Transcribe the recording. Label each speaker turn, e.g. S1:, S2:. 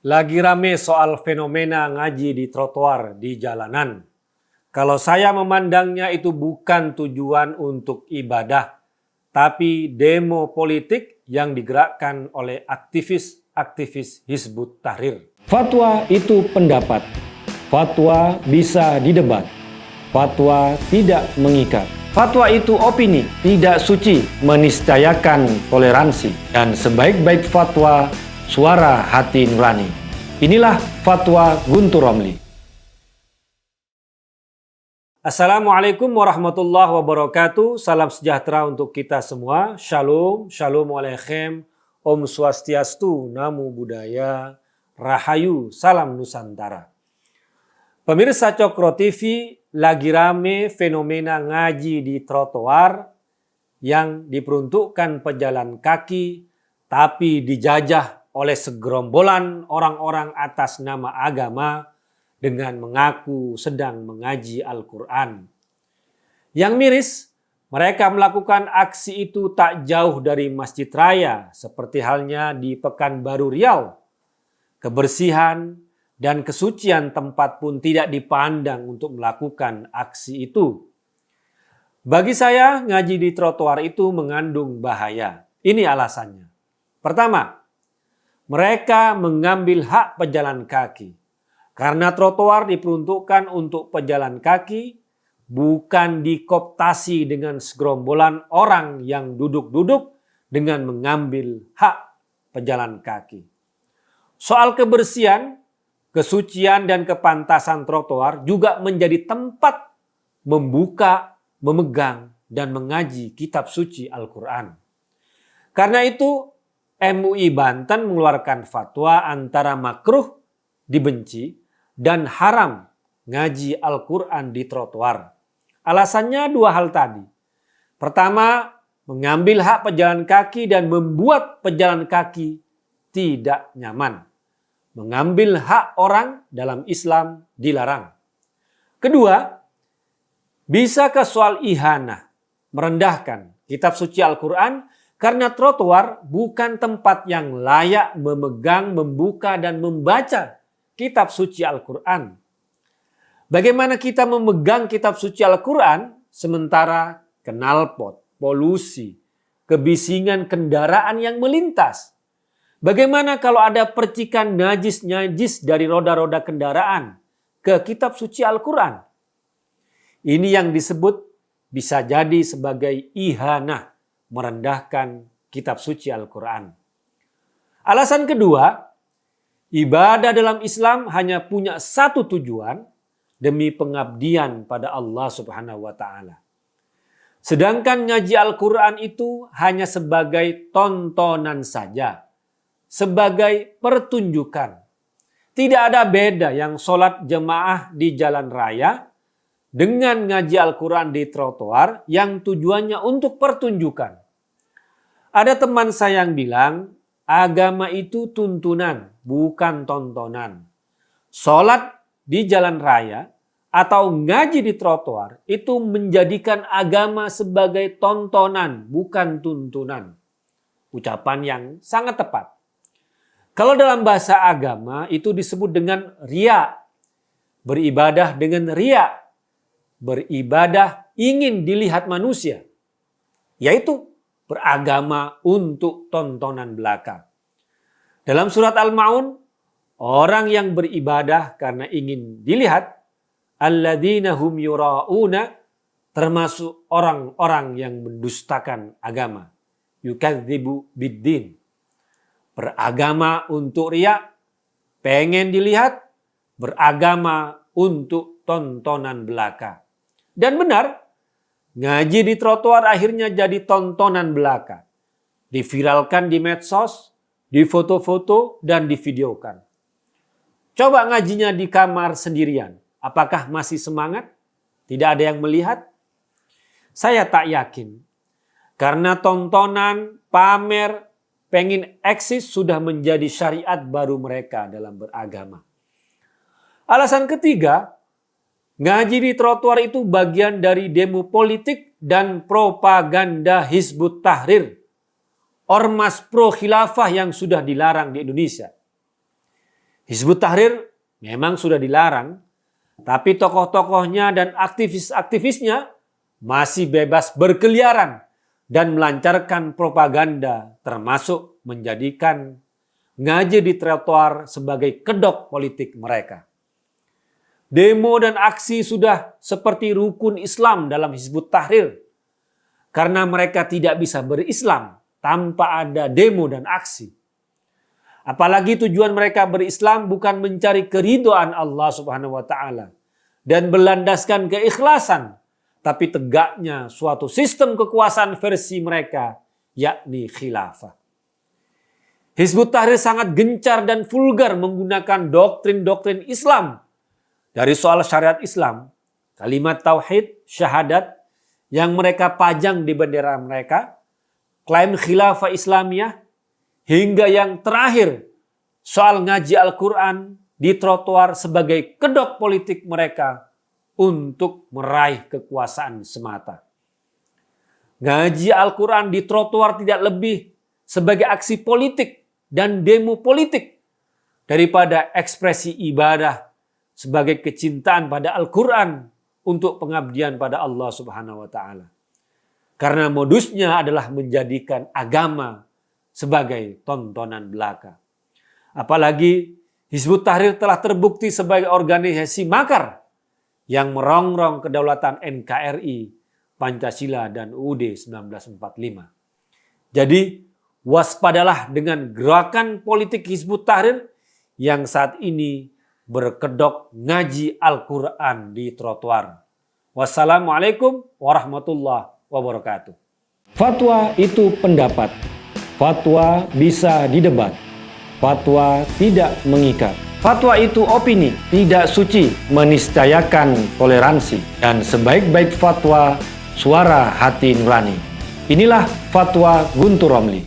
S1: Lagi rame soal fenomena ngaji di trotoar di jalanan. Kalau saya memandangnya itu bukan tujuan untuk ibadah, tapi demo politik yang digerakkan oleh aktivis-aktivis Hizbut Tahrir. Fatwa itu pendapat. Fatwa bisa didebat. Fatwa tidak mengikat. Fatwa itu opini, tidak suci, meniscayakan toleransi. Dan sebaik-baik fatwa, suara hati nurani. Inilah Fatwa Guntur Romli. Assalamualaikum warahmatullahi wabarakatuh. Salam sejahtera untuk kita semua. Shalom, shalom alaikum, Om Swastiastu, Namo Buddhaya, Rahayu, Salam Nusantara. Pemirsa Cokro TV, lagi rame fenomena ngaji di trotoar yang diperuntukkan pejalan kaki tapi dijajah oleh segerombolan orang-orang atas nama agama dengan mengaku sedang mengaji Al-Quran. Yang miris, mereka melakukan aksi itu tak jauh dari Masjid Raya seperti halnya di Pekanbaru Riau. Kebersihan dan kesucian tempat pun tidak dipandang untuk melakukan aksi itu. Bagi saya, ngaji di trotoar itu mengandung bahaya. Ini alasannya. Pertama, mereka mengambil hak pejalan kaki. Karena trotoar diperuntukkan untuk pejalan kaki, bukan dikooptasi dengan segerombolan orang yang duduk-duduk dengan mengambil hak pejalan kaki. Soal kebersihan, kesucian dan kepantasan trotoar juga menjadi tempat membuka, memegang, dan mengaji kitab suci Al-Quran. Karena itu, MUI Banten mengeluarkan fatwa antara makruh, dibenci, dan haram ngaji Al-Quran di trotoar. Alasannya dua hal tadi. Pertama, mengambil hak pejalan kaki dan membuat pejalan kaki tidak nyaman. Mengambil hak orang dalam Islam dilarang. Kedua, bisa ke soal ihanah, merendahkan kitab suci Al-Quran karena trotoar bukan tempat yang layak memegang, membuka, dan membaca kitab suci Al-Quran. Bagaimana kita memegang kitab suci Al-Quran sementara knalpot, polusi, kebisingan kendaraan yang melintas? Bagaimana kalau ada percikan najis-najis dari roda-roda kendaraan ke kitab suci Al-Quran? Ini yang disebut bisa jadi sebagai ihanah, merendahkan kitab suci Al-Quran. Alasan kedua, ibadah dalam Islam hanya punya satu tujuan, demi pengabdian pada Allah Subhanahu wa Ta'ala. Sedangkan ngaji Al-Quran itu hanya sebagai tontonan saja, sebagai pertunjukan. Tidak ada beda yang sholat jemaah di jalan raya dengan ngaji Al-Quran di trotoar yang tujuannya untuk pertunjukan. Ada teman saya yang bilang, agama itu tuntunan, bukan tontonan. Sholat di jalan raya atau ngaji di trotoar itu menjadikan agama sebagai tontonan, bukan tuntunan. Ucapan yang sangat tepat. Kalau dalam bahasa agama itu disebut dengan riya. Beribadah dengan riya. Beribadah ingin dilihat manusia. Yaitu beragama untuk tontonan belaka. Dalam surat Al-Ma'un, orang yang beribadah karena ingin dilihat, alladzina hum yura'una, termasuk orang-orang yang mendustakan agama. Yukadzibu biddin. Beragama untuk riya, pengen dilihat, beragama untuk tontonan belaka. Dan benar, ngaji di trotoar akhirnya jadi tontonan belaka. Diviralkan di medsos, difoto-foto, dan divideokan. Coba ngajinya di kamar sendirian. Apakah masih semangat? Tidak ada yang melihat? Saya tak yakin. Karena tontonan, pamer, pengen eksis sudah menjadi syariat baru mereka dalam beragama. Alasan ketiga, ngaji di trotoar itu bagian dari demo politik dan propaganda Hizbut Tahrir. Ormas pro khilafah yang sudah dilarang di Indonesia. Hizbut Tahrir memang sudah dilarang, tapi tokoh-tokohnya dan aktivis-aktivisnya masih bebas berkeliaran dan melancarkan propaganda, termasuk menjadikan ngaji di trotoar sebagai kedok politik mereka. Demo dan aksi sudah seperti rukun Islam dalam Hizbut Tahrir, karena mereka tidak bisa berislam tanpa ada demo dan aksi. Apalagi tujuan mereka berislam bukan mencari keridhaan Allah Subhanahu wa taala dan berlandaskan keikhlasan, tapi tegaknya suatu sistem kekuasaan versi mereka, yakni khilafah. Hizbut Tahrir sangat gencar dan vulgar menggunakan doktrin-doktrin Islam. Dari soal syariat Islam, kalimat tauhid, syahadat yang mereka pajang di bendera mereka, klaim khilafah Islamiyah, hingga yang terakhir soal ngaji Al-Quran di trotoar sebagai kedok politik mereka untuk meraih kekuasaan semata. Ngaji Al-Quran di trotoar tidak lebih sebagai aksi politik dan demo politik daripada ekspresi ibadah sebagai kecintaan pada Al-Quran untuk pengabdian pada Allah Subhanahu wa taala. Karena modusnya adalah menjadikan agama sebagai tontonan belaka. Apalagi Hizbut Tahrir telah terbukti sebagai organisasi makar yang merongrong kedaulatan NKRI, Pancasila, dan UUD 1945. Jadi waspadalah dengan gerakan politik Hizbut Tahrir yang saat ini berkedok ngaji Al-Quran di trotoar. Wassalamualaikum warahmatullahi wabarakatuh. Fatwa itu pendapat. Fatwa bisa didebat. Fatwa tidak mengikat. Fatwa itu opini, tidak suci, meniscayakan toleransi. Dan sebaik-baik fatwa, suara hati nurani. Inilah Fatwa Guntur Romli.